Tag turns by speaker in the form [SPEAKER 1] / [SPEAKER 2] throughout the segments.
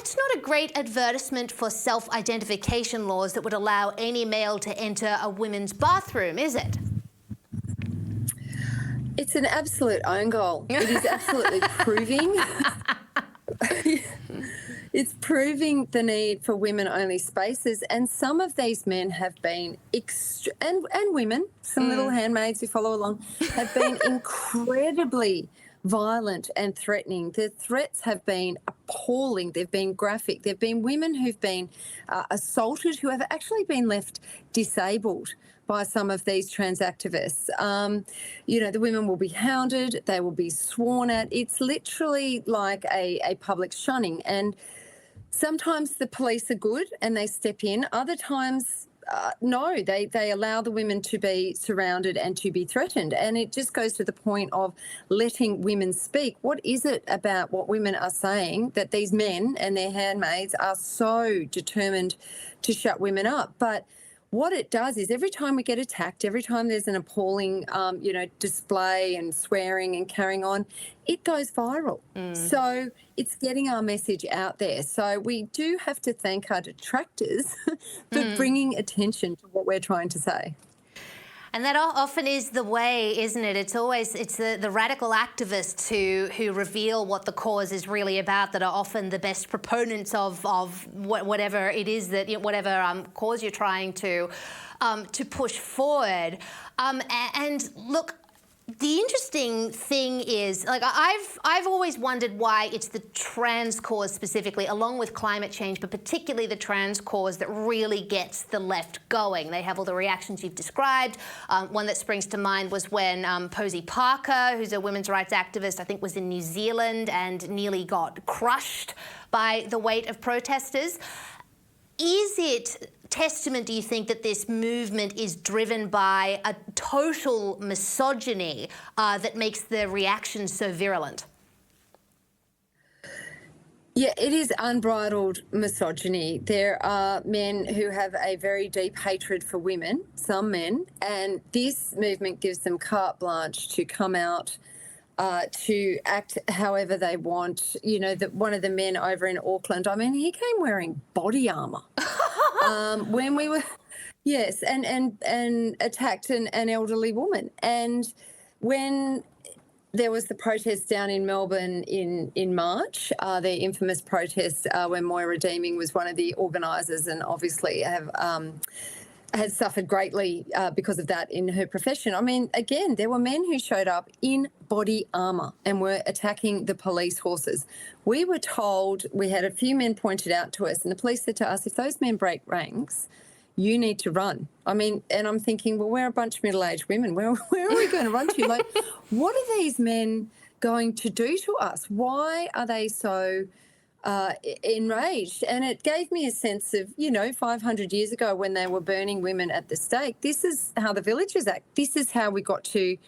[SPEAKER 1] that's not a great advertisement for self-identification laws that would allow any male to enter a women's bathroom, is it?
[SPEAKER 2] It's an absolute own goal. It is absolutely proving. It's proving the need for women-only spaces, and some of these men have been and women, some little handmaids who follow along, have been incredibly violent and threatening. The threats have been appalling. They've been graphic. There've been women who've been assaulted, who have actually been left disabled by some of these trans activists. The women will be hounded, they will be sworn at. It's literally like a public shunning. And sometimes the police are good and they step in. Other times, no, they allow the women to be surrounded and to be threatened. And it just goes to the point of letting women speak. What is it about what women are saying that these men and their handmaids are so determined to shut women up? But what it does is every time we get attacked, every time there's an appalling, display and swearing and carrying on, it goes viral. So it's getting our message out there. So we do have to thank our detractors for bringing attention to what we're trying to say.
[SPEAKER 1] And that often is the way, isn't it? It's the radical activists who reveal what the cause is really about that are often the best proponents of whatever it is that, whatever cause you're trying to push forward. And look, the interesting thing is, like, I've always wondered why it's the trans cause specifically, along with climate change, but particularly the trans cause that really gets the left going. They have all the reactions you've described. One that springs to mind was when Posey Parker, who's a women's rights activist, I think was in New Zealand and nearly got crushed by the weight of protesters. Is it testament, do you think, that this movement is driven by a total misogyny that makes the reaction so virulent?
[SPEAKER 2] Yeah, it is unbridled misogyny. There are men who have a very deep hatred for women, some men, and this movement gives them carte blanche to come out to act however they want. One of the men over in Auckland, I mean, he came wearing body armour when we were, yes, and attacked an elderly woman. And when there was the protest down in Melbourne in March, the infamous protest when Moira Deeming was one of the organisers, and obviously has suffered greatly because of that in her profession. I mean, again, there were men who showed up in body armour and were attacking the police horses. We were told, we had a few men pointed out to us, and the police said to us, if those men break ranks, you need to run. I mean, and I'm thinking, well, we're a bunch of middle-aged women. Where are we going to run to? Like, what are these men going to do to us? Why are they so enraged? And it gave me a sense of, 500 years ago when they were burning women at the stake, this is how the villagers act. This is how we got to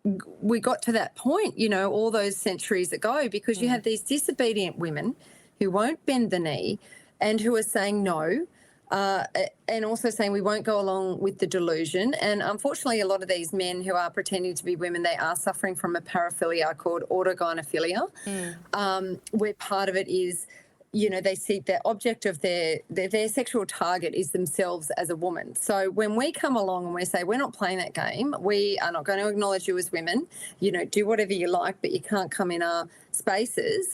[SPEAKER 2] that point, all those centuries ago, because you have these disobedient women who won't bend the knee and who are saying no, and also saying we won't go along with the delusion. And unfortunately, a lot of these men who are pretending to be women, they are suffering from a paraphilia called autogynephilia, where part of it is, they see the object of their sexual target is themselves as a woman. So when we come along and we say, we're not playing that game, we are not going to acknowledge you as women, do whatever you like, but you can't come in our spaces,